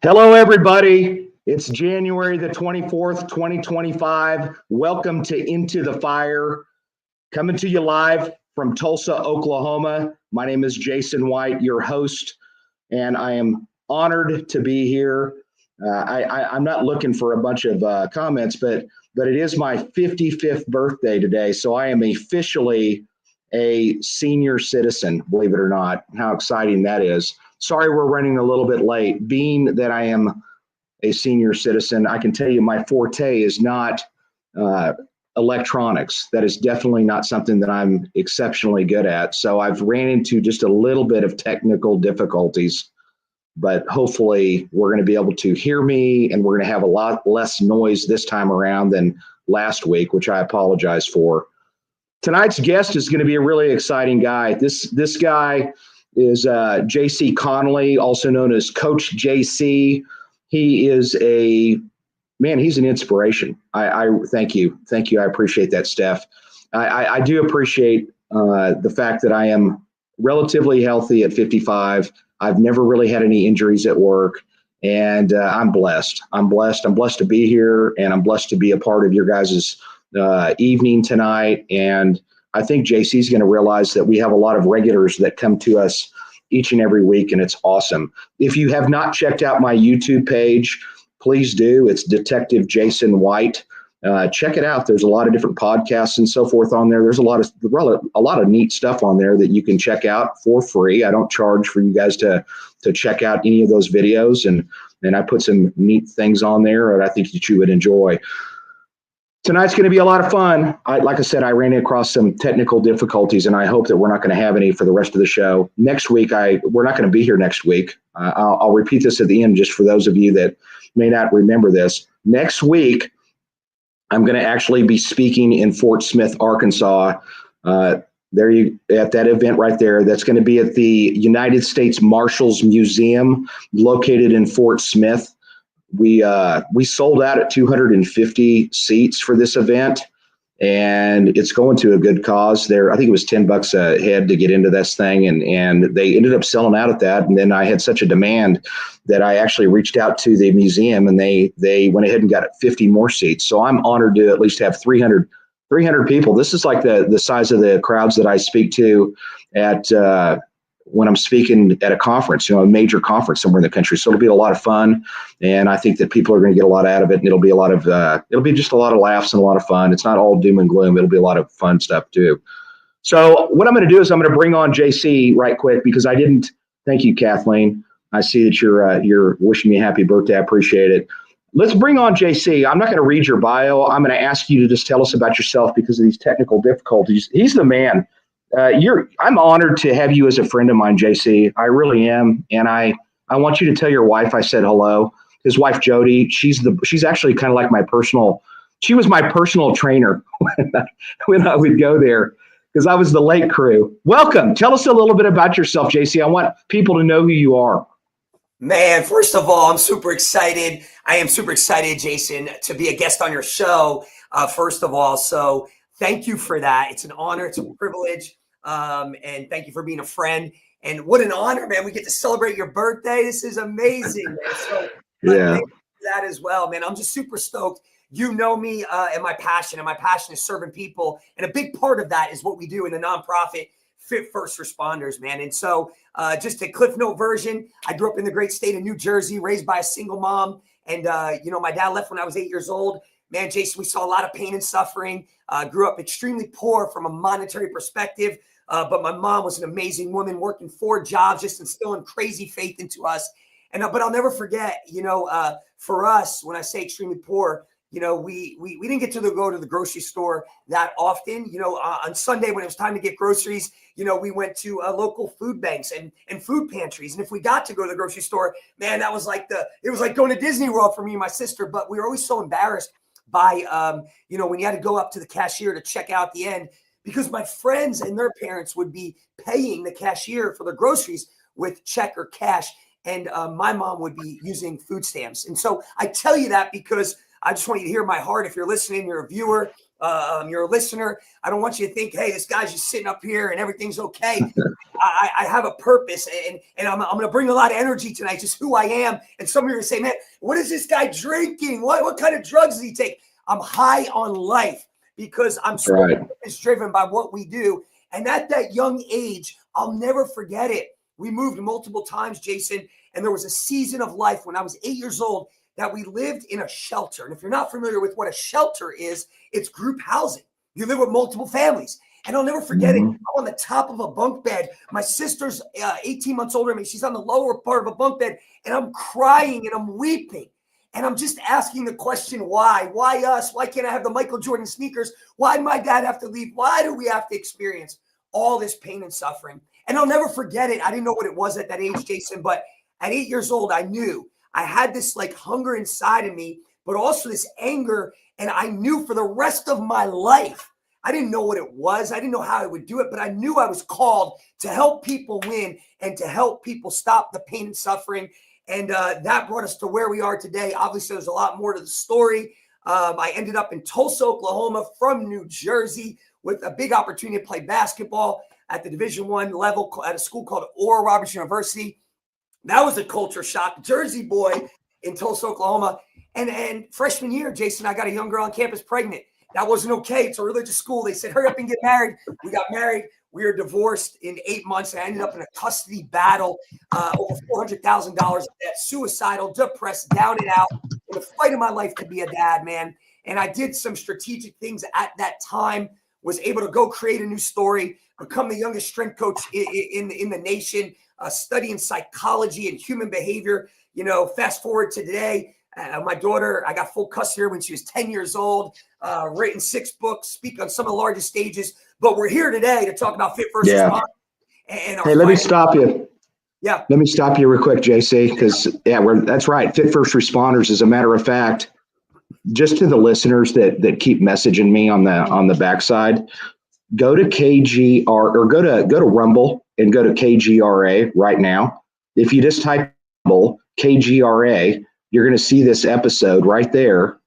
Hello, everybody. It's January the 24th, 2025. Welcome to Into the Fire. Coming to you live from Tulsa, Oklahoma. My name is Jason White, your host, and I am honored to be here. I'm not looking for a bunch of comments, but it is my 55th birthday today, so I am officially a senior citizen, believe it or not. How exciting that is. Sorry we're running a little bit late. Being that I am a senior citizen, I can tell you my forte is not electronics. That is definitely not something that I'm exceptionally good at. So I've ran into just a little bit of technical difficulties, but hopefully we're going to be able to hear me, and we're going to have a lot less noise this time around than last week, which I apologize for. Tonight's guest is going to be a really exciting guy. This guy is JC Connelly, also known as Coach JC. He is he's an inspiration. I thank you. I appreciate that, Steph. I do appreciate the fact that I am relatively healthy at 55. I've never really had any injuries at work, and I'm blessed. I'm blessed to be here, and I'm blessed to be a part of your guys' evening tonight. And I think JC is going to realize that we have a lot of regulars that come to us each and every week, and it's awesome. If you have not checked out my YouTube page, please do. It's Detective Jason White. Check it out. There's a lot of different podcasts and so forth on there. There's a lot of neat stuff on there that you can check out for free. I don't charge for you guys to check out any of those videos, and I put some neat things on there that I think that you would enjoy. Tonight's going to be a lot of fun. Like I said, I ran across some technical difficulties, and I hope that we're not going to have any for the rest of the show. Next week, we're not going to be here next week. I'll repeat this at the end just for those of you that may not remember this. Next week, I'm going to actually be speaking in Fort Smith, Arkansas. At that event right there. That's going to be at the United States Marshals Museum located in Fort Smith. We sold out at 250 seats for this event, and it's going to a good cause there. I think it was $10 a head to get into this thing, and they ended up selling out at that. And then I had such a demand that I actually reached out to the museum, and they went ahead and got 50 more seats. So I'm honored to at least have 300 people. This is like the size of the crowds that I speak to at when I'm speaking at a conference, a major conference somewhere in the country. So it'll be a lot of fun, and I think that people are going to get a lot out of it, and it'll be just a lot of laughs and a lot of fun. It's not all doom and gloom. It'll be a lot of fun stuff too. So what I'm going to do is I'm going to bring on JC right quick, because I didn't. Thank you, Kathleen. I see that you're wishing me a happy birthday. I appreciate it. Let's bring on JC. I'm not going to read your bio. I'm going to ask you to just tell us about yourself because of these technical difficulties. He's the man. I'm honored to have you as a friend of mine, JC. I really am, and I want you to tell your wife I said hello. His wife Jody, she's actually kind of like she was my personal trainer when I would go there, because I was the late crew. Welcome. Tell us a little bit about yourself, JC. I want people to know who you are. Man, first of all, I'm super excited. I am super excited, Jason, to be a guest on your show. First of all, so thank you for that. It's an honor. It's a privilege. And thank you for being a friend. And what an honor, man. We get to celebrate your birthday. This is amazing, man. So Yeah, thank you for that as well, man. I'm just super stoked. You know me and my passion is serving people. And a big part of that is what we do in the nonprofit Fit First Responders, man. And so just a Cliff Note version, I grew up in the great state of New Jersey, raised by a single mom. And, my dad left when I was 8 years old. Man, Jason, we saw a lot of pain and suffering. Grew up extremely poor from a monetary perspective. But my mom was an amazing woman, working 4 jobs, just instilling crazy faith into us. And but I'll never forget, for us, when I say extremely poor, we didn't get to go to the grocery store that often. On Sunday when it was time to get groceries, we went to local food banks and food pantries. And if we got to go to the grocery store, man, it was like going to Disney World for me and my sister. But we were always so embarrassed by, when you had to go up to the cashier to check out at the end, because my friends and their parents would be paying the cashier for their groceries with check or cash. And my mom would be using food stamps. And so I tell you that because I just want you to hear my heart. If you're listening, you're a viewer, you're a listener. I don't want you to think, hey, this guy's just sitting up here and everything's okay. I have a purpose, and I'm going to bring a lot of energy tonight, just who I am. And some of you are going to say, man, what is this guy drinking? What kind of drugs does he take? I'm high on life because I'm so driven by what we do. And at that young age, I'll never forget it. We moved multiple times, Jason, and there was a season of life when I was 8 years old that we lived in a shelter. And if you're not familiar with what a shelter is, it's group housing. You live with multiple families. And I'll never forget it. I'm on the top of a bunk bed. My sister's 18 months older than me. She's on the lower part of a bunk bed, and I'm crying and I'm weeping. And I'm just asking the question, why? Why us? Why can't I have the Michael Jordan sneakers? Why did my dad have to leave? Why do we have to experience all this pain and suffering? And I'll never forget it. I didn't know what it was at that age, Jason, but at 8 years old, I knew I had this like hunger inside of me, but also this anger. And I knew for the rest of my life, I didn't know what it was. I didn't know how I would do it, but I knew I was called to help people win and to help people stop the pain and suffering. And that brought us to where we are today. Obviously, there's a lot more to the story. I ended up in Tulsa, Oklahoma from New Jersey with a big opportunity to play basketball at the Division I level at a school called Oral Roberts University. That was a culture shock. Jersey boy in Tulsa, Oklahoma. And freshman year, Jason, I got a young girl on campus pregnant. That wasn't okay. It's a religious school. They said, hurry up and get married. We got married. We were divorced in 8 months. I ended up in a custody battle, over $400,000 of debt, suicidal, depressed, down and out. In the fight of my life to be a dad, man. And I did some strategic things at that time, was able to go create a new story, become the youngest strength coach in the nation, studying psychology and human behavior. You know, fast forward to today, my daughter, I got full custody when she was 10 years old, written 6 books, speak on some of the largest stages. But we're here today to talk about Fit First Responders. Hey, let me stop you. Yeah. Let me stop you real quick, JC, because that's right. Fit First Responders, as a matter of fact, just to the listeners that keep messaging me on the backside, go to KGR or go to Rumble and go to KGRA right now. If you just type Rumble KGRA, you're going to see this episode right there,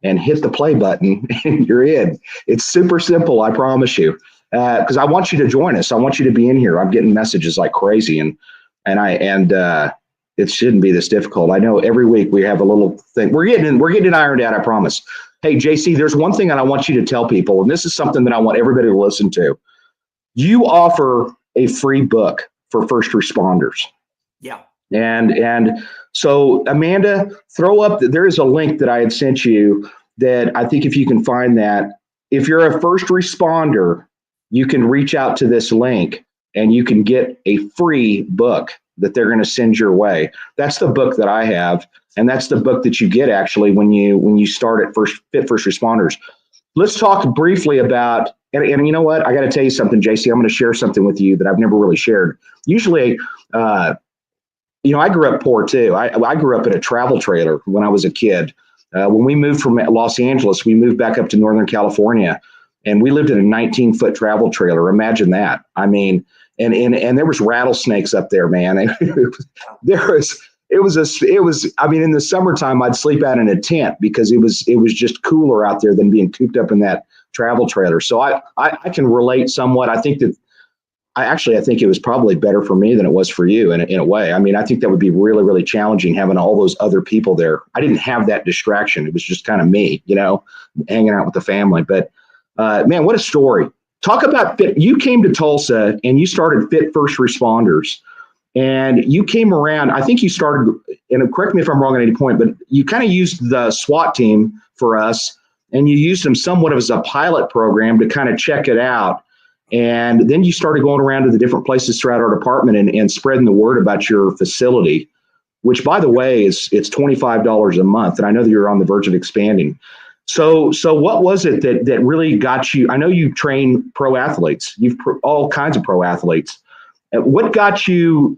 and hit the play button, and you're in. It's super simple, I promise you. Because I want you to join us. I want you to be in here. I'm getting messages like crazy, and it shouldn't be this difficult. I know every week we have a little thing. We're getting it ironed out, I promise. Hey, JC, there's one thing that I want you to tell people, and this is something that I want everybody to listen to. You offer a free book for first responders. Yeah. And so, Amanda, throw up, there is a link that I had sent you that I think if you can find that, if you're a first responder, you can reach out to this link and you can get a free book that they're going to send your way. That's the book that I have. And that's the book that you get actually when you start at Fit First Responders. Let's talk briefly about, and you know what? I got to tell you something, JC. I'm going to share something with you that I've never really shared. Usually, I grew up poor too. I grew up in a travel trailer when I was a kid. When we moved from Los Angeles, we moved back up to Northern California, and we lived in a 19-foot travel trailer. Imagine that. I mean, and there was rattlesnakes up there, man. I mean, in the summertime, I'd sleep out in a tent because it was just cooler out there than being cooped up in that travel trailer. So I can relate somewhat. I think it was probably better for me than it was for you in a way. I mean, I think that would be really, really challenging having all those other people there. I didn't have that distraction. It was just kind of me, hanging out with the family. But man, what a story. Talk about Fit. You came to Tulsa and you started Fit First Responders. And you came around, I think you started, and correct me if I'm wrong at any point, but you kind of used the SWAT team for us, and you used them somewhat as a pilot program to kind of check it out. And then you started going around to the different places throughout our department and spreading the word about your facility, which, by the way, it's $25 a month. And I know that you're on the verge of expanding. So what was it that really got you? I know you train pro athletes. You've all kinds of pro athletes. What got you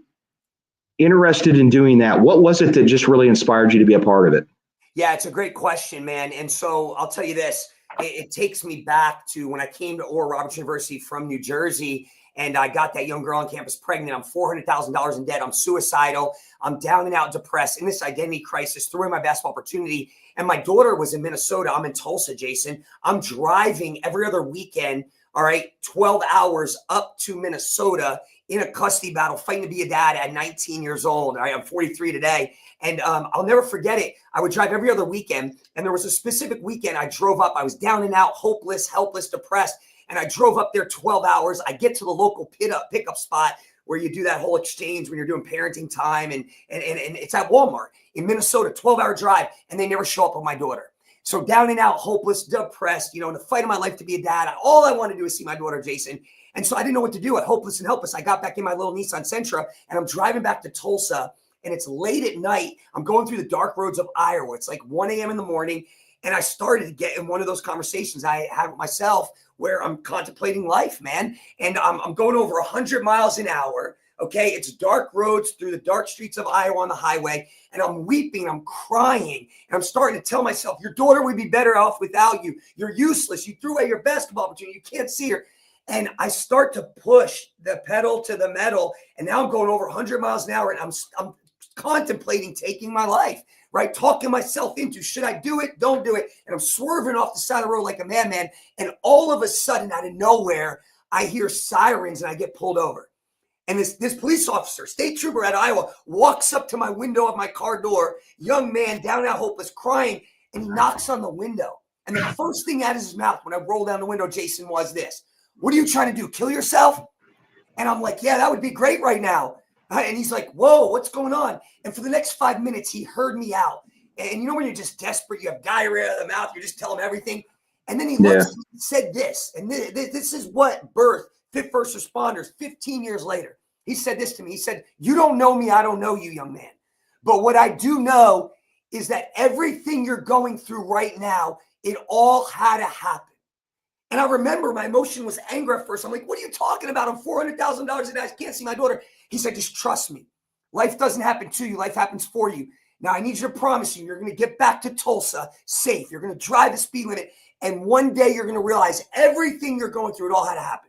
interested in doing that? What was it that just really inspired you to be a part of it? Yeah, it's a great question, man. And so I'll tell you this. It takes me back to when I came to Oral Roberts University from New Jersey, And I got that young girl on campus pregnant. I'm $400,000 in debt. I'm suicidal. I'm down and out, depressed, in this identity crisis, threw in my basketball opportunity. And my daughter was in Minnesota. I'm in Tulsa, Jason. I'm driving every other weekend, all right, 12 hours up to Minnesota in a custody battle, fighting to be a dad at 19 years old. All right, I'm 43 today. And I'll never forget it. I would drive every other weekend. And there was a specific weekend I drove up. I was down and out, hopeless, helpless, depressed. And I drove up there 12 hours. I get to the local pickup spot where you do that whole exchange when you're doing parenting time. And it's at Walmart in Minnesota, 12-hour drive. And they never show up with my daughter. So down and out, hopeless, depressed, in the fight of my life to be a dad. All I wanted to do is see my daughter, Jason. And so I didn't know what to do. Hopeless and helpless. I got back in my little Nissan Sentra and I'm driving back to Tulsa. And it's late at night. I'm going through the dark roads of Iowa. It's like 1 a.m. in the morning. And I started to get in one of those conversations I had with myself where I'm contemplating life, man. And I'm going over 100 miles an hour. Okay. It's dark roads through the dark streets of Iowa on the highway. And I'm weeping, I'm crying. And I'm starting to tell myself, your daughter would be better off without you. You're useless. You threw away your basketball opportunity. You can't see her. And I start to push the pedal to the metal. And now I'm going over 100 miles an hour. And I'm contemplating taking my life, right? Talking myself into, should I do it? Don't do it. And I'm swerving off the side of the road like a madman. And all of a sudden, out of nowhere, I hear sirens and I get pulled over. And this police officer, state trooper at Iowa, walks up to my window of my car door, young man, down and out, hopeless, crying, and he knocks on the window. And the first thing out of his mouth when I rolled down the window, Jason, was this: "What are you trying to do? Kill yourself?" And I'm like, "Yeah, that would be great right now." And he's like, "Whoa, what's going on?" And for the next 5 minutes, he heard me out. And when you're just desperate, you have diarrhea of the mouth, you're just telling him everything. And then he looks and said this, and this is what birthed Fit First Responders 15 years later. He said this to me. He said, "You don't know me, I don't know you, young man. But what I do know is that everything you're going through right now, it all had to happen." And I remember my emotion was anger at first. I'm like, "What are you talking about? I'm $400,000 and I can't see my daughter." He said, "Just trust me. Life doesn't happen to you. Life happens for you. Now, I need you to promise you're going to get back to Tulsa safe. You're going to drive the speed limit. And one day you're going to realize everything you're going through, it all had to happen."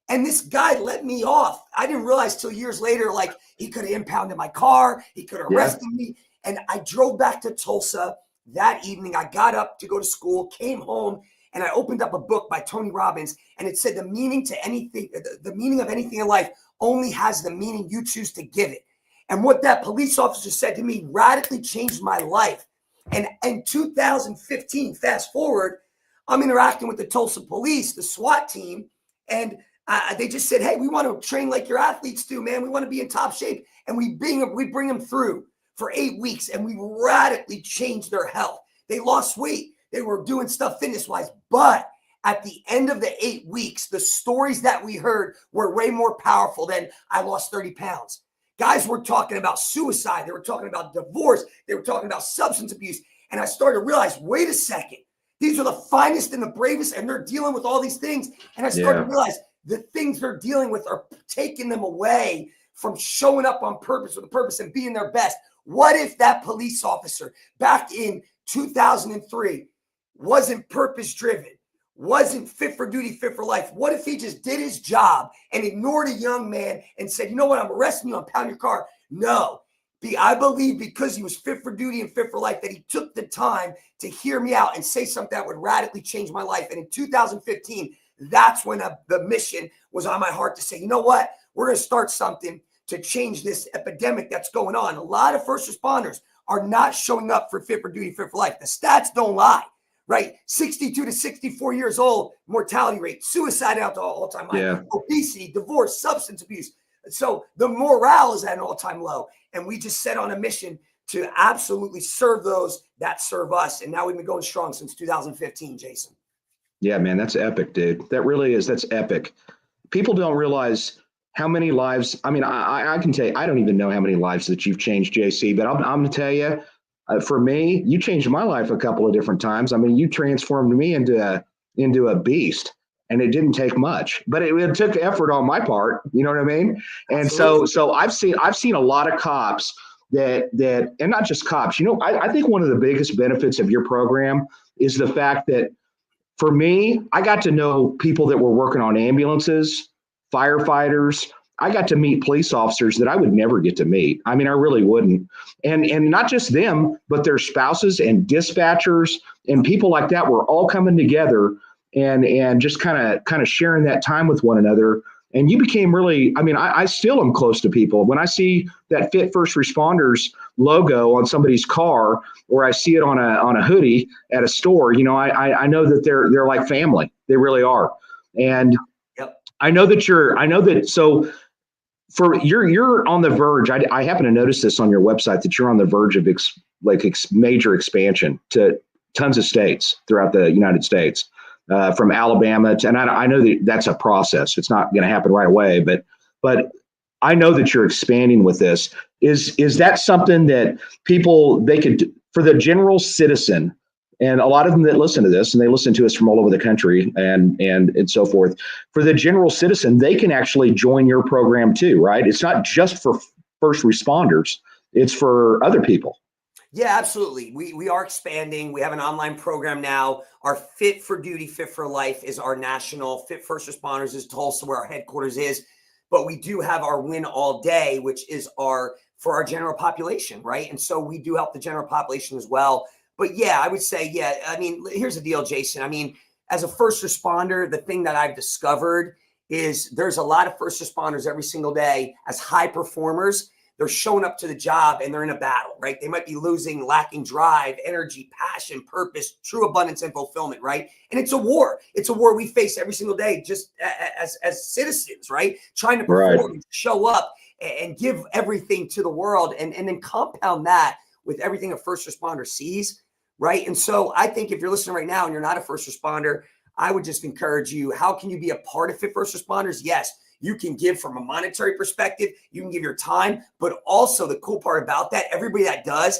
And this guy let me off. I didn't realize till years later, like, he could have impounded my car. He could have arrested me. And I drove back to Tulsa that evening. I got up to go to school, came home, and I opened up a book by Tony Robbins. And it said the meaning to anything, the meaning of anything in life only has the meaning you choose to give it. And what that police officer said to me radically changed my life. And in 2015, fast forward, I'm interacting with the Tulsa police, the SWAT team, and they just said, "Hey, we want to train like your athletes do, man. We want to be in top shape." And we bring them through for 8 weeks, and we radically changed their health. They lost weight. They were doing stuff fitness-wise. But at the end of the 8 weeks, the stories that we heard were way more powerful than "I lost 30 pounds. Guys were talking about suicide. They were talking about divorce. They were talking about substance abuse. And I started to realize, wait a second, these are the finest and the bravest, and they're dealing with all these things. And I started to realize the things they're dealing with are taking them away from showing up on purpose with a purpose and being their best. What if that police officer back in 2003 wasn't purpose-driven, wasn't fit for duty, fit for life? What if he just did his job and ignored a young man and said, "You know what, I'm arresting you, I'm pounding your car"? No. I believe because he was fit for duty and fit for life that he took the time to hear me out and say something that would radically change my life. And in 2015, that's when the mission was on my heart to say, "You know what? We're going to start something to change this epidemic that's going on." A lot of first responders are not showing up for fit for duty, fit for life. The stats don't lie, right? 62 to 64 years old, mortality rate, suicide out to all-time high, obesity, divorce, substance abuse. So the morale is at an all-time low. And we just set on a mission to absolutely serve those that serve us. And now we've been going strong since 2015, Jason. Yeah, man, that's epic, dude. That really is. That's epic. People don't realize how many lives. I mean, I can tell you, I don't even know how many lives that you've changed, JC, but I'm going to tell you, for me, you changed my life a couple of different times. I mean, you transformed me into a beast, and it didn't take much, but it took effort on my part. You know what I mean? And Absolutely. so I've seen a lot of cops that, and not just cops, I think one of the biggest benefits of your program is the fact that, for me, I got to know people that were working on ambulances, firefighters. I got to meet police officers that I would never get to meet. I mean, I really wouldn't. And not just them, but their spouses and dispatchers and people like that were all coming together and just kind of sharing that time with one another. And you became really, I mean, I still am close to people. When I see that Fit First Responders logo on somebody's car, or I see it on a hoodie at a store, you know, I know that they're like family. They really are. And Yep. I know that so you're on the verge. I happen to notice this on your website that you're on the verge of major expansion to tons of states throughout the United States, from Alabama to, and I know that that's a process. It's not going to happen right away, but I know that you're expanding with this. Is that something that they could, for the general citizen, and a lot of them that listen to this, and they listen to us from all over the country and so forth, for the general citizen, they can actually join your program too, right? It's not just for first responders, it's for other people. Yeah, absolutely. We are expanding. We have an online program now. Our Fit for Duty, Fit for Life is our national. Fit First Responders is Tulsa, where our headquarters is. But we do have our Win All Day, which is for our general population, right? And so we do help the general population as well. But yeah, I would say, yeah, I mean, here's the deal, Jason. I mean, as a first responder, the thing that I've discovered is there's a lot of first responders every single day as high performers. They're showing up to the job and they're in a battle, right? They might be lacking drive, energy, passion, purpose, true abundance and fulfillment, right? And it's a war. It's a war we face every single day just as citizens, right? Trying to perform, right, show up and give everything to the world and then compound that with everything a first responder sees, right? And so I think if you're listening right now and you're not a first responder, I would just encourage you, how can you be a part of Fit First Responders? Yes, you can give from a monetary perspective, you can give your time, but also the cool part about that, everybody that does,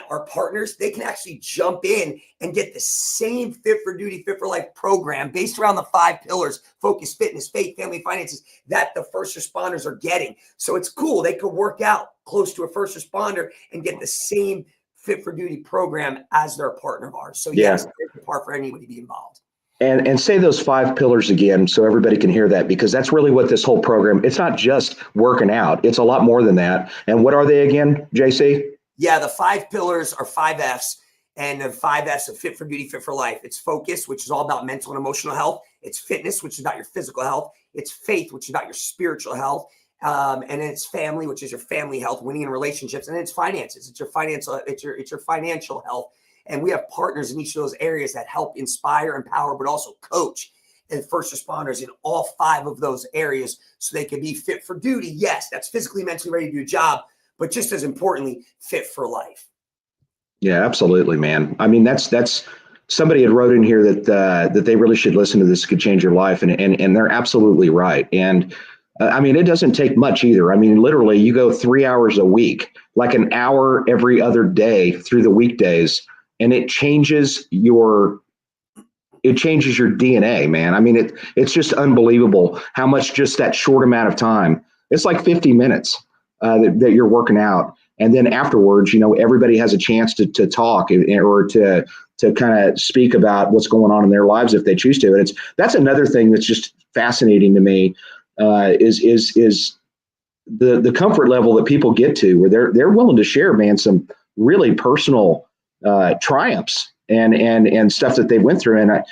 our partners, they can actually jump in and get the same Fit for Duty, Fit for Life program based around the 5 pillars: focus, fitness, faith, family, finances, that the first responders are getting. So it's cool. They could work out close to a first responder and get the same Fit for Duty program as their partner of ours. So yes, there's a part for anybody to be involved. And say those 5 pillars again so everybody can hear that, because that's really what this whole program, it's not just working out. It's a lot more than that. And what are they again, JC? Yeah, the 5 pillars are 5 F's, and the 5 F's of Fit for Duty, Fit for Life. It's focus, which is all about mental and emotional health. It's fitness, which is about your physical health. It's faith, which is about your spiritual health. And then it's family, which is your family health, winning in relationships. And then it's finances. It's your financial health. And we have partners in each of those areas that help inspire, empower, but also coach and first responders in all 5 of those areas so they can be fit for duty. Yes, that's physically, mentally ready to do a job, but just as importantly, fit for life. Yeah, absolutely, man. I mean, that's somebody had wrote in here that they really should listen to this. Could change your life. And they're absolutely right. And I mean, it doesn't take much either. I mean, literally you go 3 hours a week, like an hour every other day through the weekdays, and it changes your DNA, man. I mean, it's just unbelievable how much just that short amount of time, it's like 50 minutes that you're working out. And then afterwards, you know, everybody has a chance to talk or to kind of speak about what's going on in their lives if they choose to. And that's another thing that's just fascinating to me, is the comfort level that people get to where they're willing to share, man, some really personal triumphs and stuff that they went through. And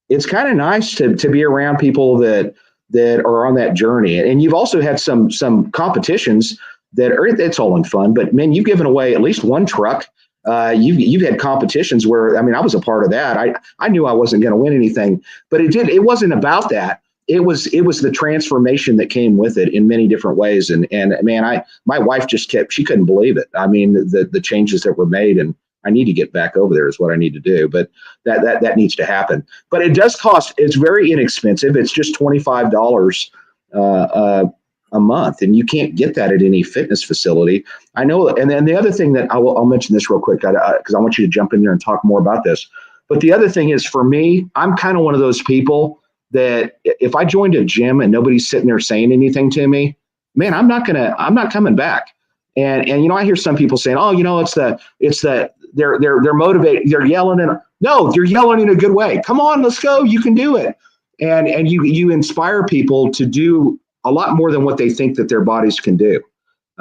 it's kind of nice to be around people that are on that journey. And you've also had some competitions it's all in fun, but man, you've given away at least one truck. You've had competitions where, I mean, I was a part of that. I knew I wasn't going to win anything, but it wasn't about that. It was the transformation that came with it in many different ways. And man, my wife she couldn't believe it. I mean, the changes that were made, and I need to get back over there is what I need to do, but that needs to happen. But it does cost, it's very inexpensive. It's just $25 a month, and you can't get that at any fitness facility. I know. And then the other thing that I'll mention this real quick, because I want you to jump in there and talk more about this. But the other thing is, for me, I'm kind of one of those people that if I joined a gym and nobody's sitting there saying anything to me, man, I'm not coming back. And I hear some people saying, oh, they're motivated. They're yelling, and no, they're yelling in a good way. Come on, let's go. You can do it. and you inspire people to do a lot more than what they think that their bodies can do.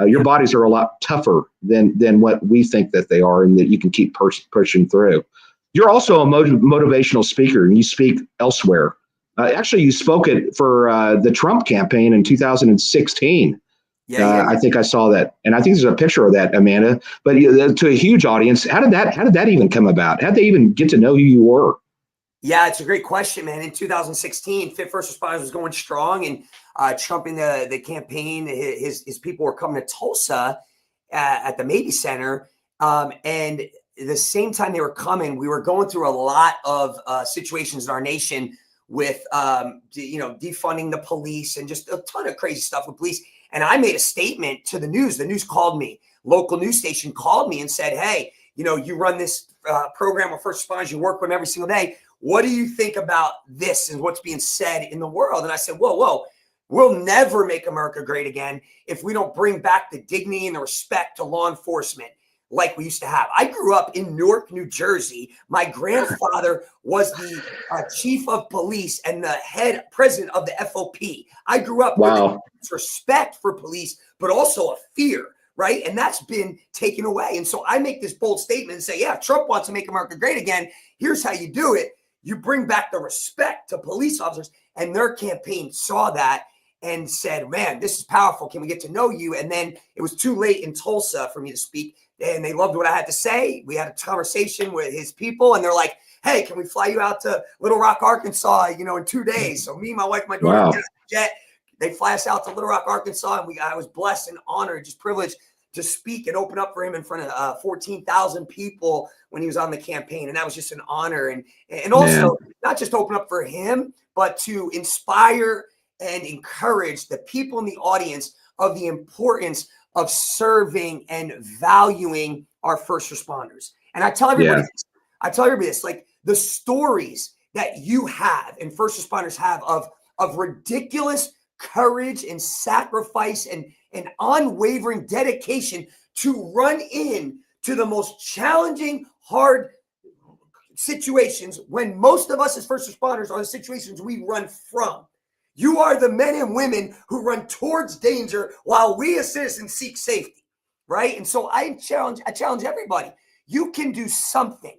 Your bodies are a lot tougher than what we think that they are, and that you can keep pushing through. You're also a motivational speaker, and you speak elsewhere. Actually, you spoke for the Trump campaign in 2016. Yeah. I think I saw that, and I think there's a picture of that, Amanda. But to a huge audience, how did that even come about? How did they even get to know who you were? Yeah, it's a great question, man. In 2016, Fit First Responders was going strong and trumping the campaign. His people were coming to Tulsa at the Mabee Center. And the same time they were coming, we were going through a lot of situations in our nation with, defunding the police and just a ton of crazy stuff with police. And I made a statement to the news. The news called me, local news station called me and said, hey, you run this program with first responders, you work with them every single day. What do you think about this and what's being said in the world? And I said, whoa, we'll never make America great again if we don't bring back the dignity and the respect to law enforcement like we used to have. I grew up in Newark, New Jersey. My grandfather was the chief of police and the head president of the FOP. I grew up with respect for police, but also a fear, right? And that's been taken away. And so I make this bold statement and say, yeah, if Trump wants to make America great again, here's how you do it. You bring back the respect to police officers. And their campaign saw that and said, man, this is powerful. Can we get to know you? And then it was too late in Tulsa for me to speak. And they loved what I had to say. We had a conversation with his people, and they're like, hey, can we fly you out to Little Rock, Arkansas, in 2 days? So me, my wife, my daughter, get a jet. They fly us out to Little Rock, Arkansas. And I was blessed and honored, just privileged to speak and open up for him in front of 14,000 people when he was on the campaign. And that was just an honor. And also not just open up for him, but to inspire and encourage the people in the audience of the importance of serving and valuing our first responders. And I tell everybody this, like the stories that you have and first responders have of ridiculous courage and sacrifice and unwavering dedication to run in to the most challenging, hard situations when most of us as first responders are the situations we run from. You are the men and women who run towards danger while we as citizens seek safety, right? And so I challenge everybody. You can do something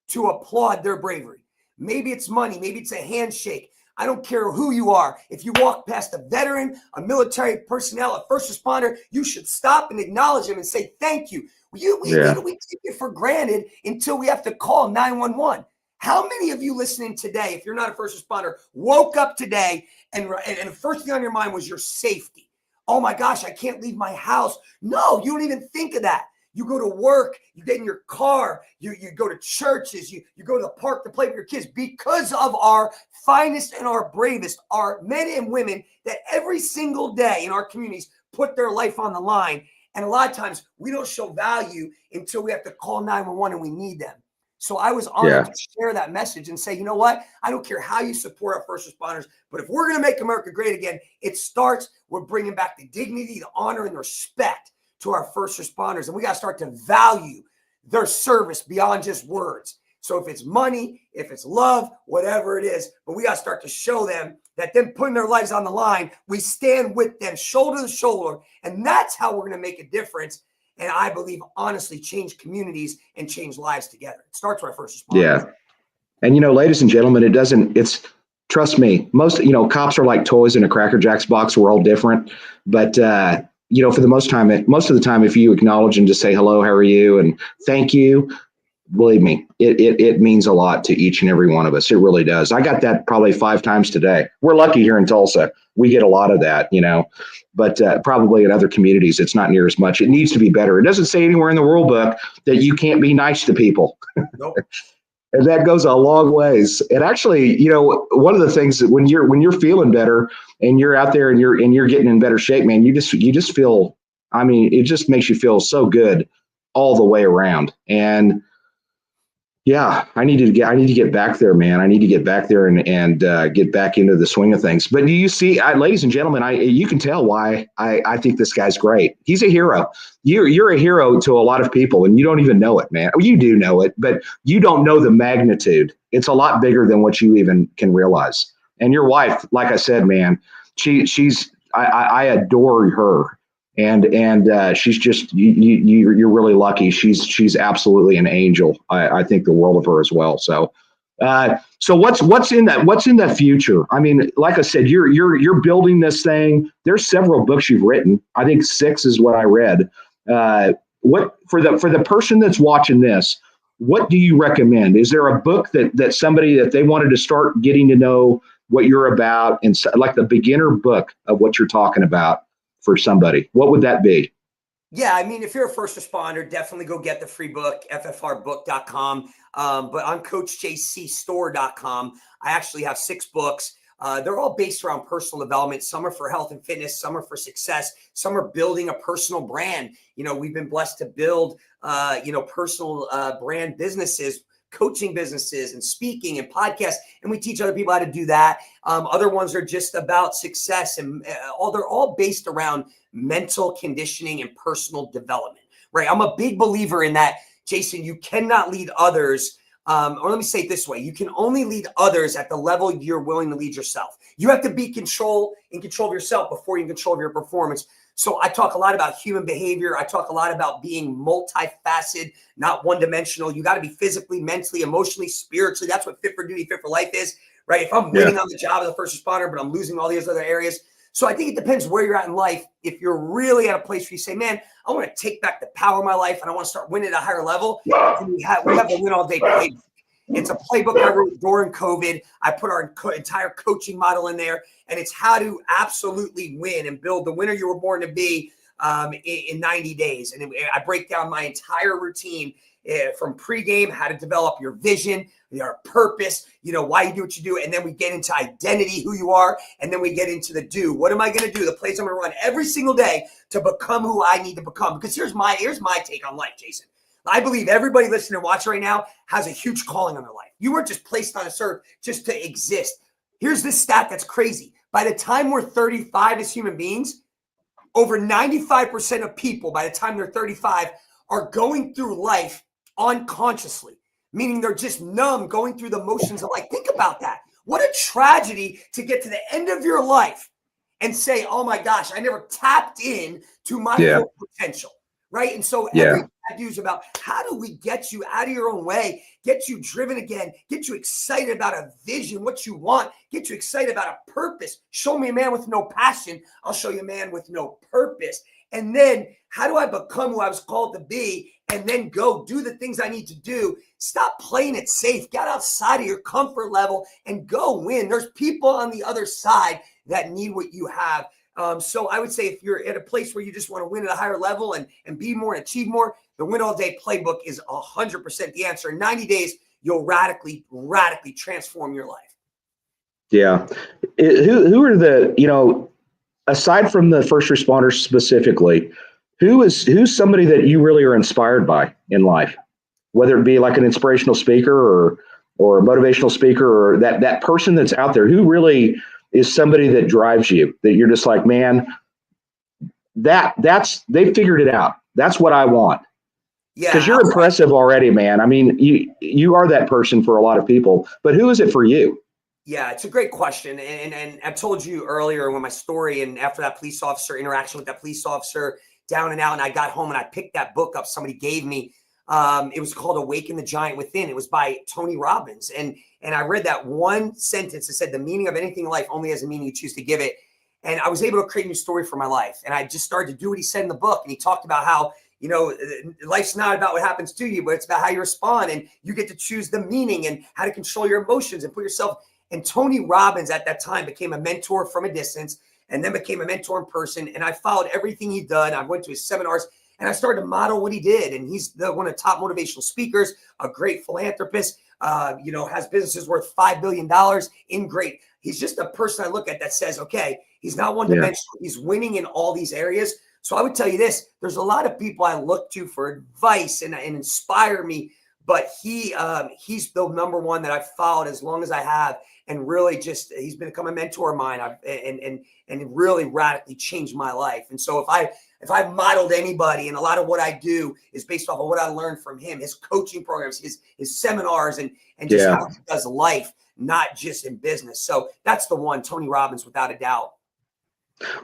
to applaud their bravery. Maybe it's money, maybe it's a handshake. I don't care who you are. If you walk past a veteran, a military personnel, a first responder, you should stop and acknowledge them and say thank you. We take it for granted until we have to call 911. How many of you listening today, if you're not a first responder, woke up today and the first thing on your mind was your safety? Oh my gosh, I can't leave my house. No, you don't even think of that. You go to work, you get in your car, you go to churches, you go to the park to play with your kids because of our finest and our bravest, our men and women that every single day in our communities put their life on the line. And a lot of times we don't show value until we have to call 911 and we need them. So I was honored to share that message and say, you know what? I don't care how you support our first responders, but if we're going to make America great again, it starts with bringing back the dignity, the honor, and the respect to our first responders. And we got to start to value their service beyond just words. So if it's money, if it's love, whatever it is, but we got to start to show them that them putting their lives on the line, we stand with them shoulder to shoulder. And that's how we're going to make a difference. And I believe, honestly, change communities and change lives together. It starts with our first responders. Yeah. And, ladies and gentlemen, trust me, most, cops are like toys in a Cracker Jacks box. We're all different. But, for the most of the time, if you acknowledge and just say, hello, how are you? And thank you. Believe me, it means a lot to each and every one of us. It really does. I got that probably 5 times today. We're lucky here in Tulsa. We get a lot of that, but probably in other communities, it's not near as much. It needs to be better. It doesn't say anywhere in the rule book that you can't be nice to people. Nope. And that goes a long ways. And actually, one of the things that when you're feeling better and you're out there and you're getting in better shape, man, you just feel, it just makes you feel so good all the way around. And yeah, I need to get back there, man. I need to get back there and get back into the swing of things. But do you see, ladies and gentlemen, you can tell why I think this guy's great. He's a hero. You're a hero to a lot of people, and you don't even know it, man. You do know it, but you don't know the magnitude. It's a lot bigger than what you even can realize. And your wife, like I said, man, I adore her. And she's just you're really lucky. She's absolutely an angel. I think the world of her as well. So what's in the future? I mean, like I said, you're building this thing. There's several books you've written. I think 6 is what I read. What for the person that's watching this? What do you recommend? Is there a book that somebody that they wanted to start getting to know what you're about, and like the beginner book of what you're talking about for somebody? What would that be? Yeah, I mean, if you're a first responder, definitely go get the free book, ffrbook.com. But on coachjcstore.com, I actually have 6 books. They're all based around personal development. Some are for health and fitness. Some are for success. Some are building a personal brand. We've been blessed to build, personal brand businesses, coaching businesses and speaking and podcasts. And we teach other people how to do that. Other ones are just about success, and they're all based around mental conditioning and personal development, right? I'm a big believer in that, Jason. You cannot lead others. Or let me say it this way. You can only lead others at the level you're willing to lead yourself. You have to be in control of yourself before you can control your performance. So I talk a lot about human behavior. I talk a lot about being multifaceted, not one-dimensional. You got to be physically, mentally, emotionally, spiritually. That's what fit for duty, fit for life is, right? If I'm winning on the job as a first responder, but I'm losing all these other areas. So I think it depends where you're at in life. If you're really at a place where you say, man, I want to take back the power of my life and I want to start winning at a higher level, we have the Win All Day playbook. It's a playbook I wrote during COVID. I put our entire coaching model in there, and it's how to absolutely win and build the winner you were born to be in 90 days. And I break down my entire routine from pregame, how to develop your vision, your purpose, why you do what you do. And then we get into identity, who you are. And then we get into the do. What am I going to do? The plays I'm going to run every single day to become who I need to become. Because here's my take on life, Jason. I believe everybody listening and watching right now has a huge calling on their life. You weren't just placed on this earth just to exist. Here's this stat that's crazy. By the time we're 35 as human beings, over 95% of people, by the time they're 35, are going through life unconsciously, meaning they're just numb, going through the motions of life. Think about that. What a tragedy to get to the end of your life and say, oh my gosh, I never tapped in to my full potential. Right. And so everything I do is about how do we get you out of your own way, get you driven again, get you excited about a vision, what you want, get you excited about a purpose. Show me a man with no passion. I'll show you a man with no purpose. And then how do I become who I was called to be? And then go do the things I need to do. Stop playing it safe. Get outside of your comfort level and go win. There's people on the other side that need what you have. So I would say if you're at a place where you just want to win at a higher level and be more and achieve more, the Win All Day playbook is 100% the answer. In 90 days, you'll radically transform your life. Yeah. Who are the, aside from the first responders specifically, who's somebody that you really are inspired by in life, whether it be like an inspirational speaker or a motivational speaker, or that person that's out there who really is somebody that drives you, that you're just like, man, that's they figured it out. That's what I want. Yeah, because you're impressive already, man. I mean, you are that person for a lot of people, but who is it for you? Yeah, it's a great question. And I told you earlier when my story, and after that police officer interaction with that police officer, down and out, and I got home and I picked that book up somebody gave me. It was called Awaken the Giant Within. It was by Tony Robbins. And I read that one sentence that said, the meaning of anything in life only has a meaning you choose to give it. And I was able to create a new story for my life. And I just started to do what he said in the book. And he talked about how, life's not about what happens to you, but it's about how you respond. And you get to choose the meaning and how to control your emotions and put yourself. And Tony Robbins at that time became a mentor from a distance and then became a mentor in person. And I followed everything he'd done. I went to his seminars and I started to model what he did. And he's one of the top motivational speakers, a great philanthropist, has businesses worth $5 billion in great. He's just a person I look at that says, okay, he's not one dimensional. He's winning in all these areas. So I would tell you this, there's a lot of people I look to for advice and inspire me, but he's the number one that I've followed as long as I have. And really he's become a mentor of mine and really radically changed my life. And so if I've modeled anybody, and a lot of what I do is based off of what I learned from him, his coaching programs, his seminars, and just how he does life, not just in business. So that's the one, Tony Robbins, without a doubt.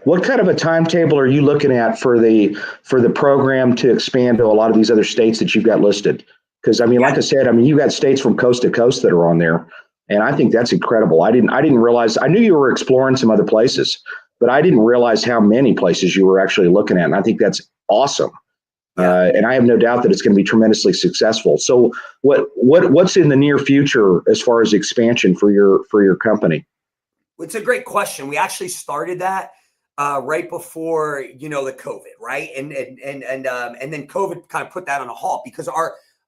What kind of a timetable are you looking at for the program to expand to a lot of these other states that you've got listed? Because I mean, like I said, I mean, you got states from coast to coast that are on there, and I think that's incredible. I didn't realize. I knew you were exploring some other places, but I didn't realize how many places you were actually looking at, and I think that's awesome. And I have no doubt that it's going to be tremendously successful. So, what's in the near future as far as expansion for your company? It's a great question. We actually started that right before, the COVID, right? And then COVID kind of put that on a halt, because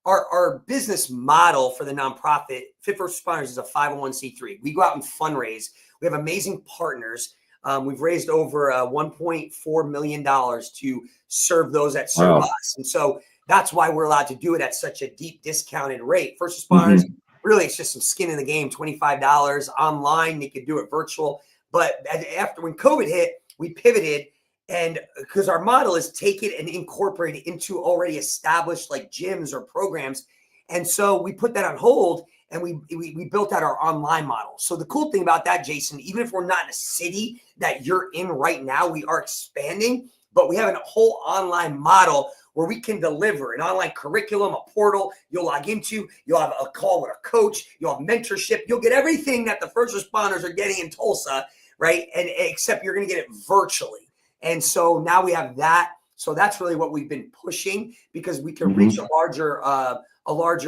our business model for the nonprofit Fit First Responders is a 501c3. We go out and fundraise. We have amazing partners. We've raised over $1.4 million to serve those that serve us. And so that's why we're allowed to do it at such a deep discounted rate. First responders, really, it's just some skin in the game, $25 online. They could do it virtual. But after, when COVID hit, we pivoted, and because our model is take it and incorporate it into already established like gyms or programs. And so we put that on hold, and we built out our online model. So the cool thing about that, Jason, even if we're not in a city that you're in right now, we are expanding, but we have a whole online model where we can deliver an online curriculum, a portal you'll log into, you'll have a call with a coach, you'll have mentorship, you'll get everything that the first responders are getting in Tulsa, right? And except you're going to get it virtually. And so now we have that. So that's really what we've been pushing, because we can reach a larger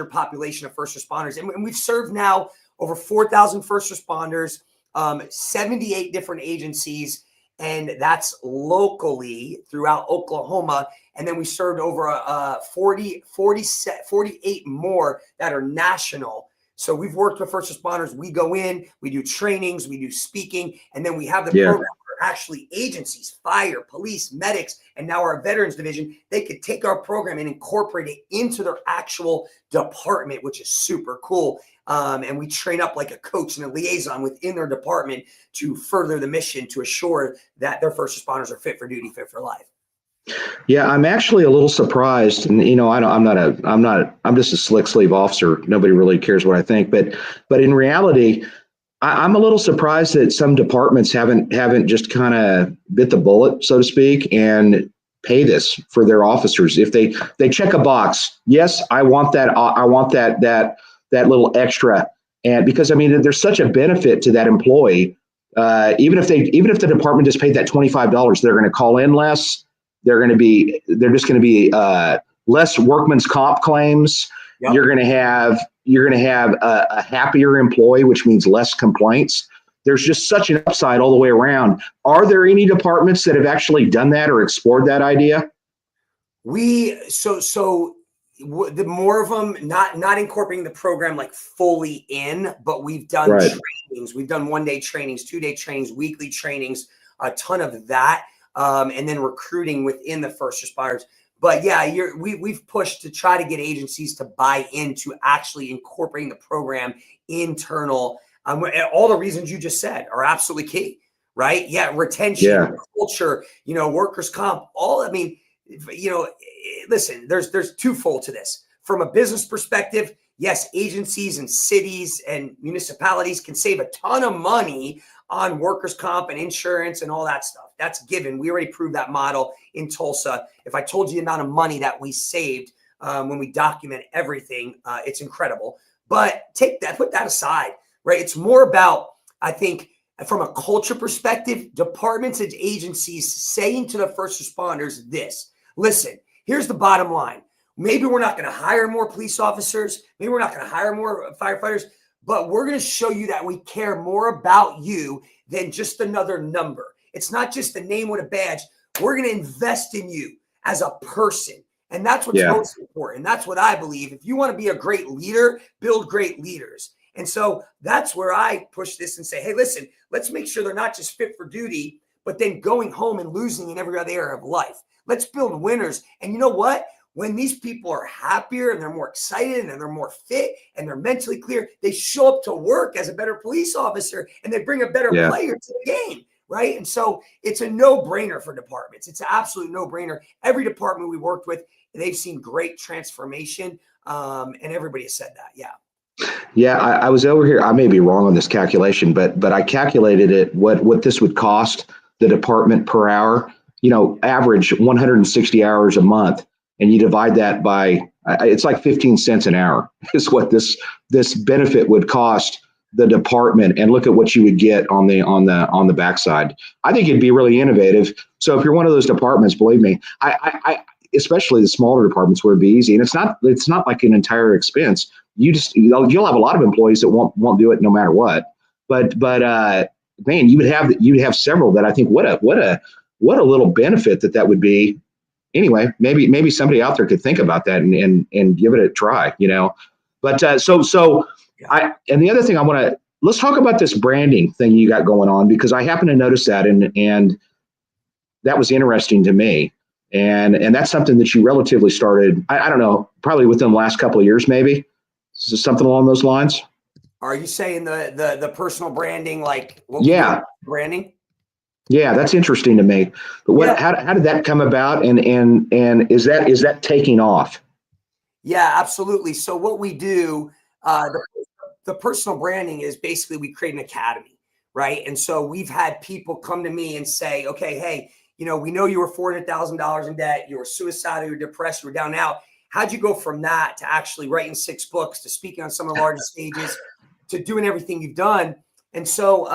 population of first responders. And we've served now over 4,000 first responders, 78 different agencies, and that's locally throughout Oklahoma. And then we served over 48 more that are national. So we've worked with first responders. We go in, we do trainings, we do speaking, and then we have the program where actually agencies, fire, police, medics, and now our veterans division, they could take our program and incorporate it into their actual department, which is super cool. And we train up like a coach and a liaison within their department to further the mission, to assure that their first responders are fit for duty, fit for life. Yeah, I'm actually a little surprised, and I'm just a slick sleeve officer. Nobody really cares what I think, but in reality, I'm a little surprised that some departments haven't just kind of bit the bullet, so to speak, and pay this for their officers. If they check a box, yes, I want that little extra, and because I mean, there's such a benefit to that employee. Even if the department just paid that $25, they're going to call in less. They're just going to be less workman's comp claims. Yep. You're going to have a happier employee, which means less complaints. There's just such an upside all the way around. Are there any departments that have actually done that or explored that idea? The more of them not incorporating the program like fully in, but we've done trainings. We've done 1-day trainings, 2-day trainings, weekly trainings, a ton of that. And then recruiting within the first responders. But yeah, we've pushed to try to get agencies to buy into actually incorporating the program internal. All the reasons you just said are absolutely key, right? Yeah, retention, culture, workers' comp, listen, there's twofold to this. From a business perspective, yes, agencies and cities and municipalities can save a ton of money on workers' comp and insurance and all that stuff. That's given. We already proved that model in Tulsa. If I told you the amount of money that we saved when we document everything, it's incredible. But put that aside, right? It's more about, I think, from a culture perspective, departments and agencies saying to the first responders this: listen, here's the bottom line. Maybe we're not going to hire more police officers. Maybe we're not going to hire more firefighters. But we're going to show you that we care more about you than just another number. It's not just a name with a badge. We're going to invest in you as a person. And that's what's most important. That's what I believe. If you want to be a great leader, build great leaders. And so that's where I push this and say, hey, listen, let's make sure they're not just fit for duty, but then going home and losing in every other area of life. Let's build winners. And you know what? When these people are happier and they're more excited and they're more fit and they're mentally clear, they show up to work as a better police officer and they bring a better player to the game, right? And so it's a no-brainer for departments. It's an absolute no-brainer. Every department we worked with, they've seen great transformation, and everybody has said that, Yeah, I was over here. I may be wrong on this calculation, but I calculated it what this would cost the department per hour. Average 160 hours a month, and you divide that by it's like 15 cents an hour is what this benefit would cost the department. And look at what you would get on the backside. I think it'd be really innovative. So if you're one of those departments, believe me, I especially the smaller departments where it'd be easy, and it's not like an entire expense. You'll have a lot of employees that won't do it no matter what. But man, you'd have several that I think what a little benefit that would be. Anyway, maybe somebody out there could think about that and give it a try. But and the other thing let's talk about this branding thing you got going on, because I happen to notice that and that was interesting to me. And that's something that you relatively started, I don't know, probably within the last couple of years, maybe. So something along those lines. Are you saying the personal branding, like yeah, branding? Yeah, that's interesting to me. But how did that come about, and is that taking off? Yeah, absolutely. So what we do, the personal branding is basically we create an academy, right? And so we've had people come to me and say, okay, hey, we know you were $400,000 in debt, you were suicidal, you were depressed, you were down and out. How'd you go from that to actually writing 6 books, to speaking on some of the largest stages, to doing everything you've done? And so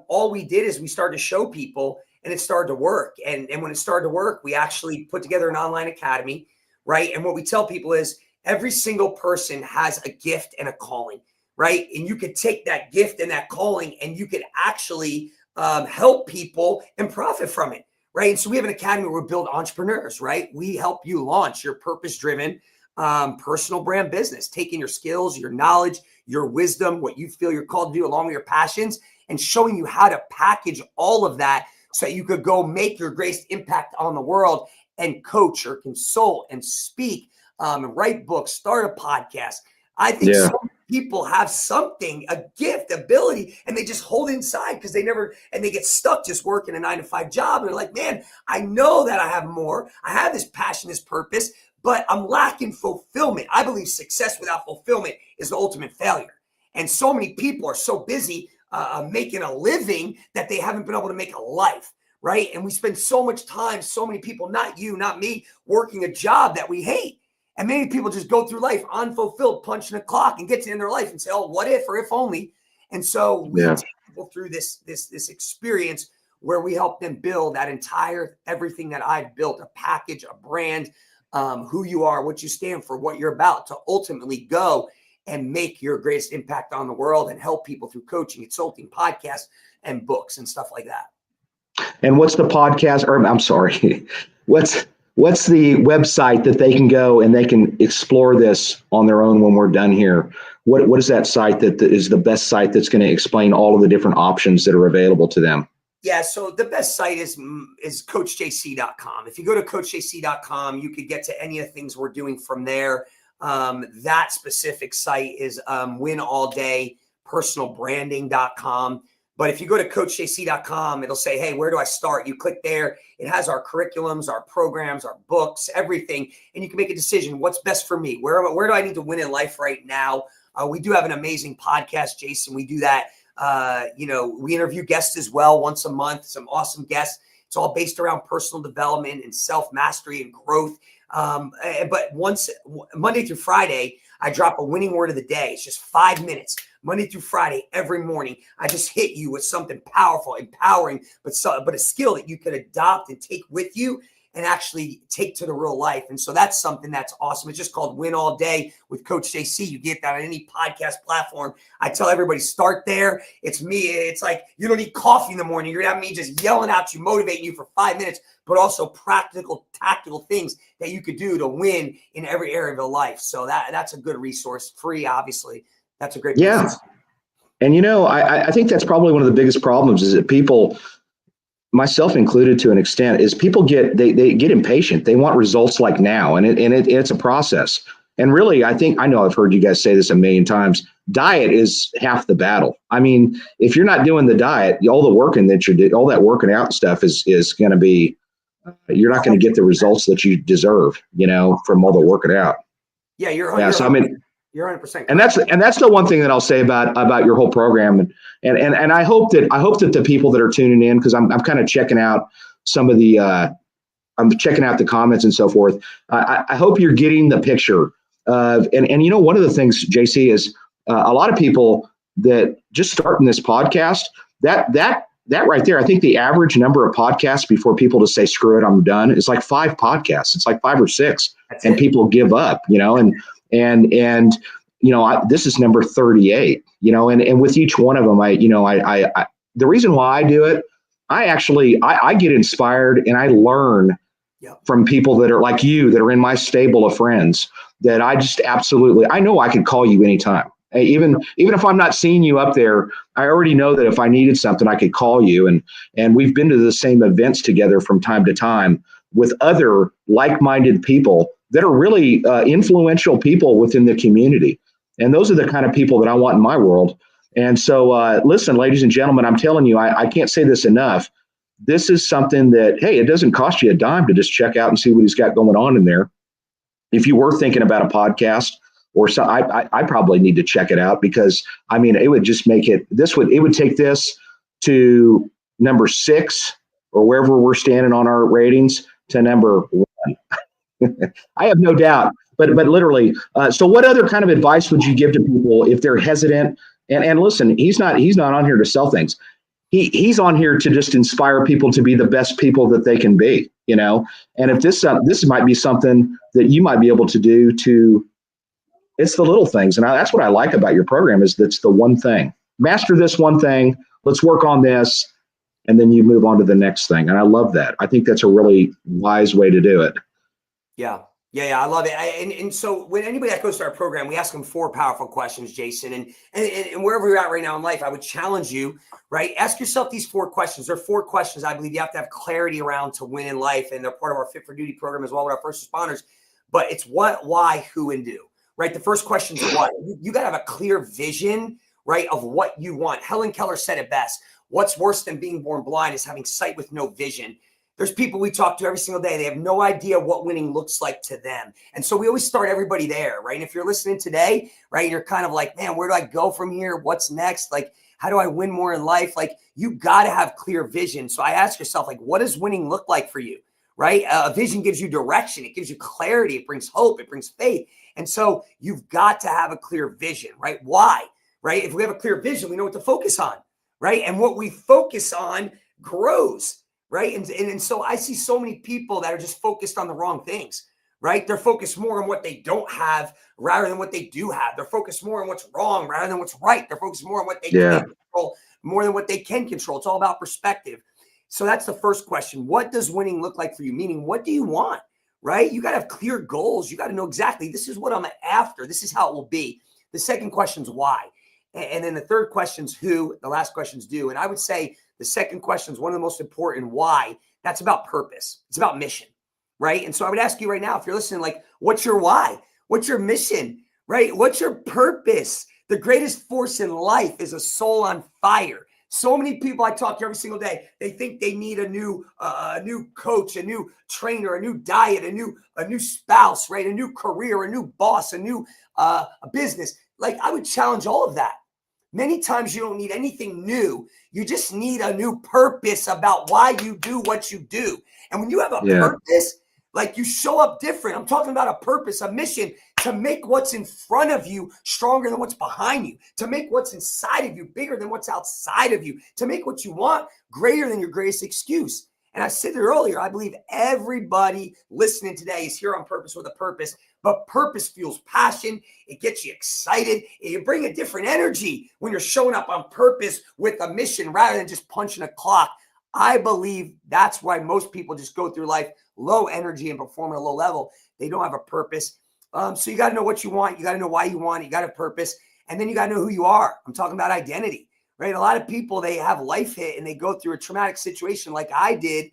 all we did is we started to show people, and it started to work. And when it started to work, we actually put together an online academy, right? And what we tell people is every single person has a gift and a calling, right? And you could take that gift and that calling, and you could actually help people and profit from it, right? And so we have an academy where we build entrepreneurs, right? We help you launch your purpose-driven personal brand business, taking your skills, your knowledge, your wisdom, what you feel you're called to do, along with your passions, and showing you how to package all of that so you could go make your greatest impact on the world and coach or consult and speak, write books, start a podcast. I think so many people have something, a gift, ability, and they just hold it inside because they get stuck just working a 9-to-5 job. And they're like, man, I know that I have more. I have this passion, this purpose, but I'm lacking fulfillment. I believe success without fulfillment is the ultimate failure. And so many people are so busy making a living that they haven't been able to make a life, right? And we spend so much time, so many people, not you, not me, working a job that we hate. And many people just go through life unfulfilled, punching a clock, and get to the end of their life and say, oh, what if, or if only. And so we take people through this experience where we help them build that entire, everything that I've built, a package, a brand, who you are, what you stand for, what you're about, to ultimately go and make your greatest impact on the world and help people through coaching, consulting, podcasts, and books and stuff like that. And what's the podcast, or I'm sorry, what's the website that they can go and they can explore this on their own when we're done here? What is that site that is the best site that's going to explain all of the different options that are available to them? Yeah, so the best site is coachjc.com. If you go to coachjc.com, you could get to any of the things we're doing from there. That specific site is winalldaypersonalbranding.com. But if you go to coachjc.com, it'll say, hey, where do I start? You click there. It has our curriculums, our programs, our books, everything. And you can make a decision. What's best for me? Where do I need to win in life right now? We do have an amazing podcast, Jason. We do that. We interview guests as well once a month, some awesome guests. It's all based around personal development and self-mastery and growth. But once Monday through Friday, I drop a winning word of the day. It's just 5 minutes, Monday through Friday, every morning. I just hit you with something powerful, empowering, but a skill that you could adopt and take with you and actually take to the real life. And so that's something that's awesome. It's just called Win All Day with Coach JC. You get that on any podcast platform. I tell everybody, start there. It's me. It's like you don't need coffee in the morning. You're going to have me just yelling at you, motivating you for 5 minutes, but also practical, tactical things that you could do to win in every area of your life. So that's a good resource. Free, obviously. That's a great resource. And I think that's probably one of the biggest problems is that people, myself included to an extent, is people get impatient. They want results like now, and it's a process. And really, I know I've heard you guys say this a million times. Diet is half the battle. I mean, if you're not doing the diet, all the working that you did, all that working out stuff is going to be, you're not going to get the results that you deserve, from all the working out. Yeah, you're You're 100%. And that's the one thing that I'll say about your whole program. And I hope that the people that are tuning in, because I'm kind of checking out some of the I'm checking out the comments and so forth. I hope you're getting the picture of, and you know, one of the things, JC, is a lot of people that just starting this podcast, that right there, I think the average number of podcasts before people just say, screw it, I'm done, is like 5 podcasts. It's like 5 or 6. And people give up, you know, and you know, this is number 38, you know, and with each one of them, I the reason why I do it, I get inspired and I learn from people that are like you, that are in my stable of friends, that I just absolutely, I know I could call you anytime. Even if I'm not seeing you up there, I already know that if I needed something, I could call you. And we've been to the same events together from time to time with other like-minded people that are really influential people within the community. And those are the kind of people that I want in my world. And so, listen, ladies and gentlemen, I'm telling you, I can't say this enough. This is something that, hey, it doesn't cost you a dime to just check out and see what he's got going on in there. If you were thinking about a podcast or so, I probably need to check it out, because I mean, it would just make it, it would take this to number 6 or wherever we're standing on our ratings to number 1. I have no doubt. But literally, so what other kind of advice would you give to people if they're hesitant? And listen, he's not on here to sell things. He's on here to just inspire people to be the best people that they can be, you know. And if this might be something that you might be able to do it's the little things. And that's what I like about your program, is that's the one thing. Master this one thing. Let's work on this. And then you move on to the next thing. And I love that. I think that's a really wise way to do it. Yeah. I love it. And so when anybody that goes to our program, we ask them 4 powerful questions, Jason. And wherever you're at right now in life, I would challenge you, right? Ask yourself these 4 questions. There are 4 questions I believe you have to have clarity around to win in life. And they're part of our Fit for Duty program as well with our first responders. But it's what, why, who, and do, right? The first question is what. You got to have a clear vision, right, of what you want. Helen Keller said it best. What's worse than being born blind is having sight with no vision. There's people we talk to every single day. They have no idea what winning looks like to them. And so we always start everybody there, right? And if you're listening today, right, you're kind of like, man, where do I go from here? What's next? Like, how do I win more in life? Like, you got to have clear vision. So I ask yourself, like, what does winning look like for you, right? A vision gives you direction. It gives you clarity. It brings hope. It brings faith. And so you've got to have a clear vision, right? Why, right? If we have a clear vision, we know what to focus on, right? And what we focus on grows. Right. And so I see so many people that are just focused on the wrong things, right? They're focused more on what they don't have rather than what they do have. They're focused more on what's wrong rather than what's right. They're focused more on what they can't control more than what they can control. It's all about perspective. So that's the first question. What does winning look like for you? Meaning, what do you want, right? You got to have clear goals. You got to know exactly, this is what I'm after. This is how it will be. The second question is why. And then the third question is who. The last question is do. And I would say the second question is one of the most important, why. That's about purpose. It's about mission, right? And so I would ask you right now, if you're listening, like, what's your why? What's your mission, right? What's your purpose? The greatest force in life is a soul on fire. So many people I talk to every single day, they think they need a new coach, a new trainer, a new diet, a new spouse, right? A new career, a new boss, a new a business. Like, I would challenge all of that. Many times you don't need anything new. You just need a new purpose about why you do what you do. And when you have a purpose, like, you show up different. I'm talking about a purpose, a mission to make what's in front of you stronger than what's behind you, to make what's inside of you bigger than what's outside of you, to make what you want greater than your greatest excuse. And I said it earlier, I believe everybody listening today is here on purpose with a purpose, but purpose fuels passion. It gets you excited. You bring a different energy when you're showing up on purpose with a mission rather than just punching a clock. I believe that's why most people just go through life low energy and perform at a low level. They don't have a purpose. So you got to know what you want. You got to know why you want it. You got to have purpose. And then you got to know who you are. I'm talking about identity, right? A lot of people, they have life hit and they go through a traumatic situation like I did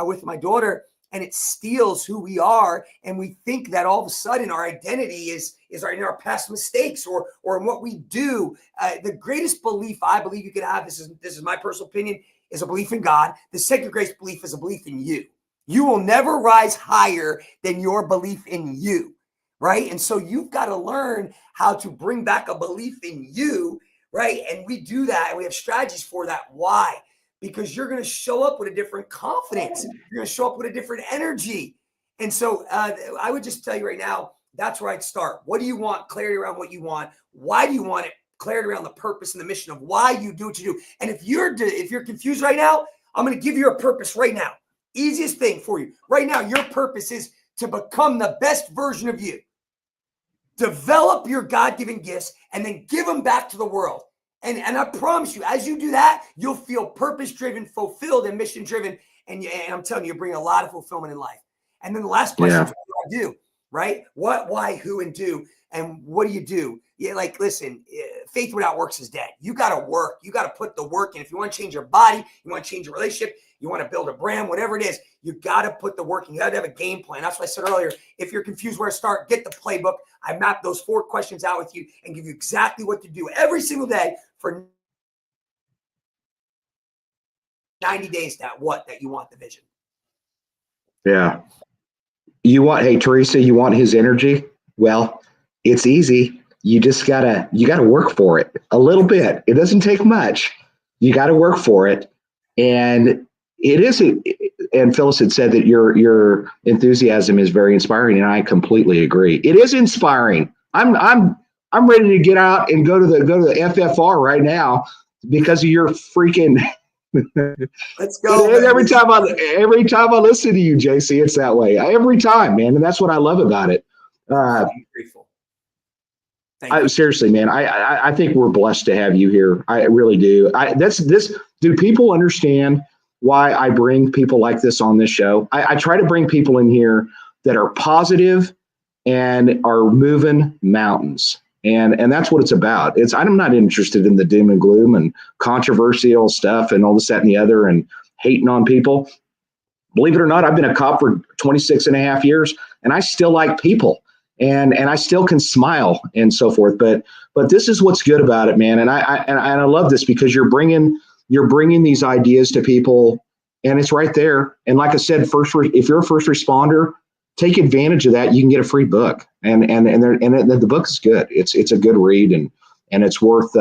with my daughter, and it steals who we are. And we think that all of a sudden our identity is in our past mistakes or in what we do. The greatest belief I believe you could have, this is my personal opinion, is a belief in God. The second greatest belief is a belief in you. You will never rise higher than your belief in you. right? And so you've got to learn how to bring back a belief in you, right? And we do that, and we have strategies for that. Why? Because you're going to show up with a different confidence. You're going to show up with a different energy. And so I would just tell you right now, that's where I'd start. What do you want? Clarity around what you want. Why do you want it? Clarity around the purpose and the mission of why you do what you do. And if you're confused right now, I'm going to give you a purpose right now. Easiest thing for you right now. Your purpose is to become the best version of you. Develop your God-given gifts and then give them back to the world. And I promise you, as you do that, you'll feel purpose-driven, fulfilled, and mission-driven. And I'm telling you, bring a lot of fulfillment in life. And then the last question is, what do I do? Right? What, why, who, and do. And what do you do? Yeah, like, listen, faith without works is dead. You got to work. You got to put the work in. If you want to change your body, you want to change your relationship, you want to build a brand, whatever it is, you got to put the work in. You got to have a game plan. That's what I said earlier. If you're confused where to start, get the playbook. I map those 4 questions out with you and give you exactly what to do every single day for 90 days. That you want the vision. Yeah. Hey, Teresa, you want his energy? Well, it's easy. You just gotta work for it a little bit. It doesn't take much. You got to work for it. And it is, and Phyllis had said that your enthusiasm is very inspiring, and I completely agree. It is inspiring. I'm ready to get out and go to the FFR right now because of your freaking. Let's go. Every time I listen to you, JC, it's that way. Every time, man, and that's what I love about it. Grateful. Seriously, man, I think we're blessed to have you here. I really do. Do people understand why I bring people like this on this show? I try to bring people in here that are positive and are moving mountains. And that's what it's about. I'm not interested in the doom and gloom and controversial stuff and all this, that, and the other and hating on people. Believe it or not, I've been a cop for 26 and a half years, and I still like people. And I still can smile and so forth, but this is what's good about it, man. And I love this because you're bringing these ideas to people, and it's right there. And like I said, if you're a first responder, take advantage of that. You can get a free book, and the book is good. It's a good read, and it's worth.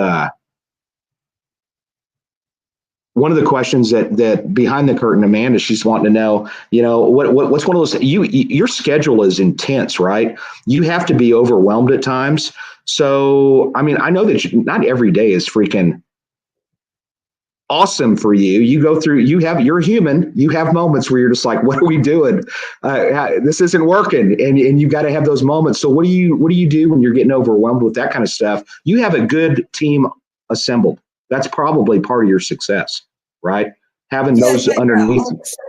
One of the questions that behind the curtain, Amanda, she's wanting to know, what's one of those, your schedule is intense, right? You have to be overwhelmed at times. So, I mean, I know that not every day is freaking awesome for you. You're human. You have moments where you're just like, what are we doing? This isn't working. And you've got to have those moments. So what do you do when you're getting overwhelmed with that kind of stuff? You have a good team assembled. That's probably part of your success, right? Having those underneath.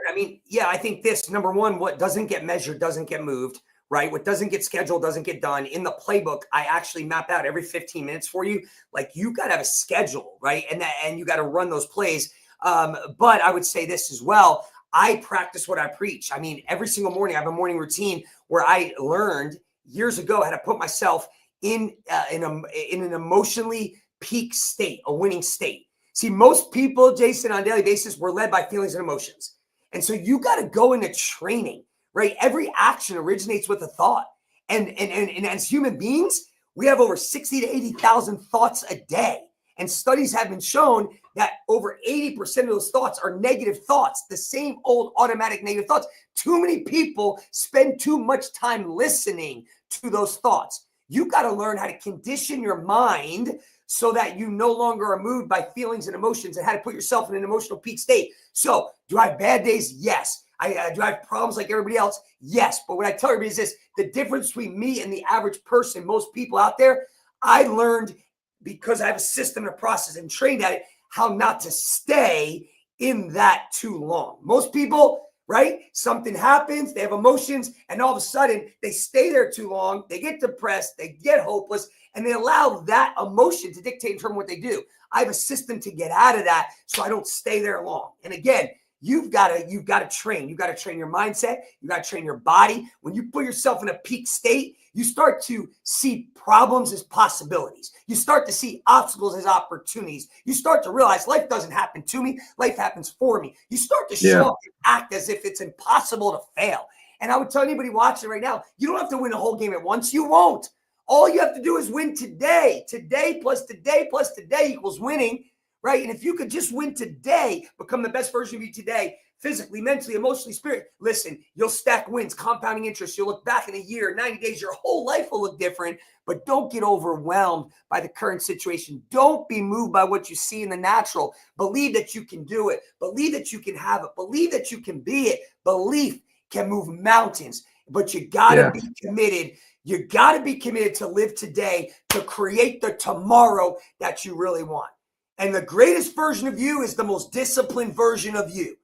I mean, I think this, number one, what doesn't get measured doesn't get moved, right? What doesn't get scheduled doesn't get done. In the playbook, I actually map out every 15 minutes for you. Like, you got to have a schedule, right? And you got to run those plays. But I would say this as well. I practice what I preach. I mean, every single morning, I have a morning routine where I learned years ago how to put myself in an emotionally peak state, a winning state. See, most people, Jason, on a daily basis, we're led by feelings and emotions. And so you got to go into training, right? Every action originates with a thought. And as human beings, we have over 60 to 80,000 thoughts a day. And studies have been shown that over 80% of those thoughts are negative thoughts, the same old automatic negative thoughts. Too many people spend too much time listening to those thoughts. You got to learn how to condition your mind so that you no longer are moved by feelings and emotions, and how to put yourself in an emotional peak state. So, do I have bad days? Yes. Do I have problems like everybody else? Yes. But what I tell everybody is this: the difference between me and the average person, most people out there, I learned, because I have a system and a process and trained at it, how not to stay in that too long. Most people, right? Something happens, they have emotions, and all of a sudden they stay there too long. They get depressed, they get hopeless, and they allow that emotion to dictate in terms of what they do. I have a system to get out of that so I don't stay there long. And again, you've got to train. You've got to train your mindset. You got to train your body. When you put yourself in a peak state, you start to see problems as possibilities. You start to see obstacles as opportunities. You start to realize life doesn't happen to me. Life happens for me. You start to show up and act as if it's impossible to fail. And I would tell anybody watching right now, you don't have to win a whole game at once. You won't. All you have to do is win today. Today plus today plus today equals winning, right? And if you could just win today, become the best version of you today, physically, mentally, emotionally, spirit, listen, you'll stack wins, compounding interest. You'll look back in a year, 90 days, your whole life will look different, but don't get overwhelmed by the current situation. Don't be moved by what you see in the natural. Believe that you can do it. Believe that you can have it. Believe that you can be it. Belief can move mountains, but you got to be committed. You got to be committed to live today, to create the tomorrow that you really want. And the greatest version of you is the most disciplined version of you.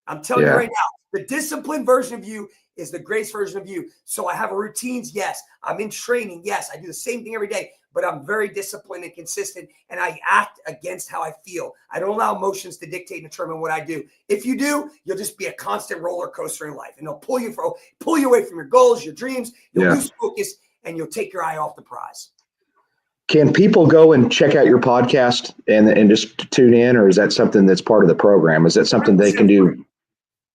I'm telling you right now, the disciplined version of you is the greatest version of you. So I have routines. Yes. I'm in training. Yes. I do the same thing every day, but I'm very disciplined and consistent, and I act against how I feel. I don't allow emotions to dictate and determine what I do. If you do, you'll just be a constant roller coaster in life, and they'll pull you away from your goals, your dreams. You'll lose focus, and you'll take your eye off the prize. Can people go and check out your podcast and just tune in, or is that something that's part of the program? Is that something they can do? Free.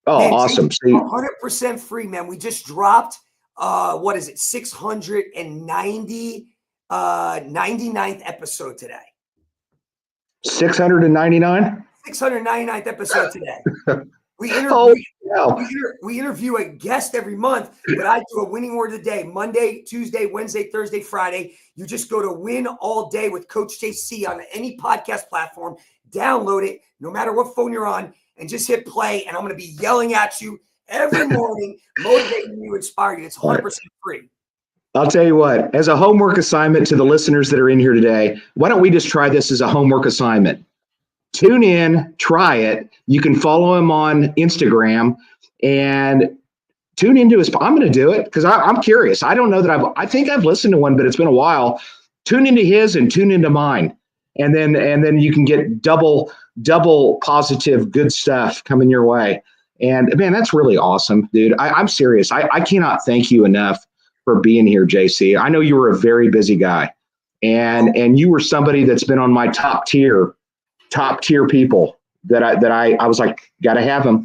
Oh, man, awesome. See, 100% free, man. We just dropped, 699th episode today. 699? 699th episode today. We interview a guest every month, but I do a winning word of the day, Monday, Tuesday, Wednesday, Thursday, Friday. You just go to Win All Day with Coach JC on any podcast platform, download it, no matter what phone you're on, and just hit play. And I'm going to be yelling at you every morning, motivating you, inspiring you. It's 100% free. I'll tell you what, as a homework assignment to the listeners that are in here today, why don't we just try this as a homework assignment? Tune in, try it. You can follow him on Instagram and tune into his. I'm going to do it because I'm curious. I don't know that I think I've listened to one, but it's been a while. Tune into his and tune into mine. And then you can get double positive good stuff coming your way. And man, that's really awesome, dude. I'm serious. I cannot thank you enough for being here, JC. I know you were a very busy guy, and you were somebody that's been on my top tier people that I was like, gotta have him.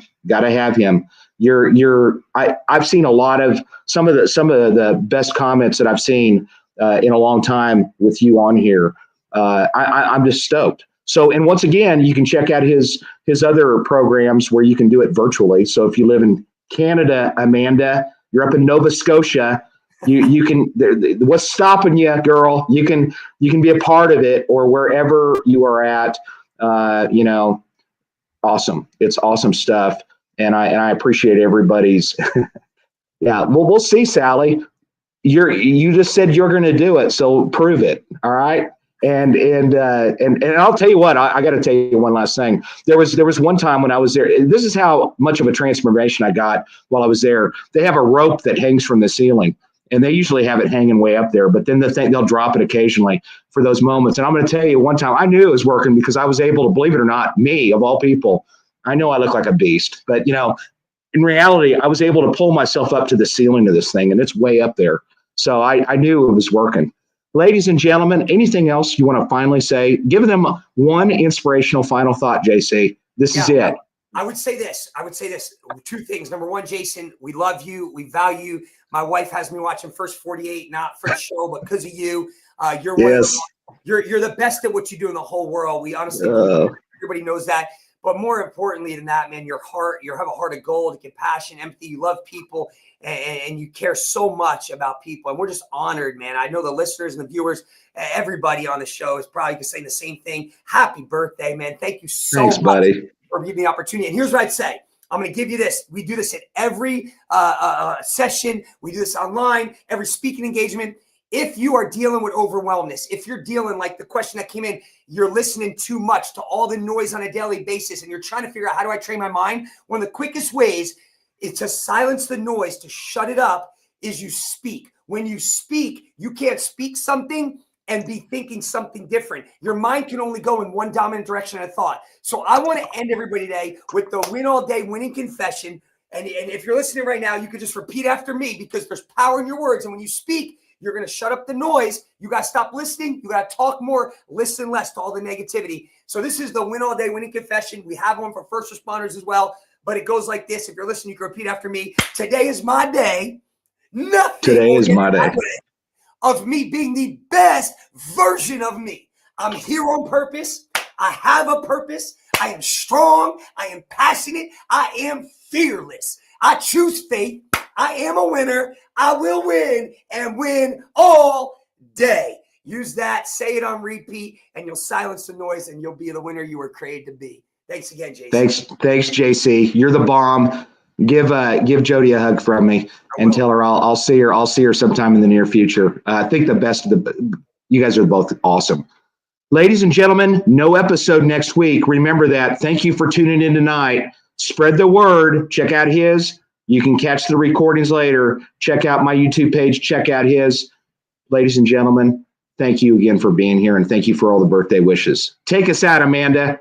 I've seen a lot of some of the best comments that I've seen in a long time with you on here. I'm just stoked. So, and once again, you can check out his other programs where you can do it virtually. So if you live in Canada, Amanda, you're up in Nova Scotia, you can, what's stopping you, girl? You can be a part of it, or wherever you are at, awesome. It's awesome stuff. And I appreciate everybody's, yeah, well, we'll see, Sally. You just said you're going to do it. So prove it. All right. And I'll tell you what, I got to tell you one last thing. There was one time when I was there. This is how much of a transformation I got while I was there. They have a rope that hangs from the ceiling, and they usually have it hanging way up there. But then they'll drop it occasionally for those moments. And I'm going to tell you, one time I knew it was working because I was able to, believe it or not, me of all people. I know I look like a beast, but in reality, I was able to pull myself up to the ceiling of this thing, and it's way up there. So I knew it was working. Ladies and gentlemen, anything else you want to finally say? Give them one inspirational final thought, JC. This is it. I would say this. Two things. Number one, Jason, we love you. We value you. My wife has me watching First 48, not for the show, but because of you. You're the best at what you do in the whole world. We honestly, everybody knows that. But more importantly than that, man, you have a heart of gold, compassion, empathy. You love people, and you care so much about people. And we're just honored, man. I know the listeners and the viewers, everybody on the show is probably saying the same thing. Happy birthday, man. Thank you so much buddy. for giving me the opportunity. And here's what I'd say. I'm going to give you this. We do this at every session. We do this online, every speaking engagement. If you are dealing with overwhelmness, if you're dealing like the question that came in, you're listening too much to all the noise on a daily basis, and you're trying to figure out, how do I train my mind? One of the quickest ways is to silence the noise, to shut it up, is you speak. When you speak, you can't speak something and be thinking something different. Your mind can only go in one dominant direction of thought. So I want to end everybody today with the Win All Day Winning Confession. And if you're listening right now, you could just repeat after me, because there's power in your words. And when you speak, you're going to shut up the noise. You got to stop listening. You got to talk more, listen less to all the negativity. So this is the Win All Day Winning Confession. We have one for first responders as well. but it goes like this. If you're listening, you can repeat after me. Today is my day. Nothing Today is my day of me being the best version of me. I'm here on purpose. I have a purpose. I am strong. I am passionate. I am fearless. I choose faith. I am a winner. I will win and win all day. Use that, say it on repeat, and you'll silence the noise and you'll be the winner you were created to be. Thanks again, JC. Thanks, JC. You're the bomb. Give Jody a hug from me and tell her I'll see her. I'll see her sometime in the near future. I think the best of you guys are both awesome. Ladies and gentlemen, no episode next week. Remember that. Thank you for tuning in tonight. Spread the word. Check out his. You can catch the recordings later. Check out my YouTube page. Check out his. Ladies and gentlemen, thank you again for being here, and thank you for all the birthday wishes. Take us out, Amanda.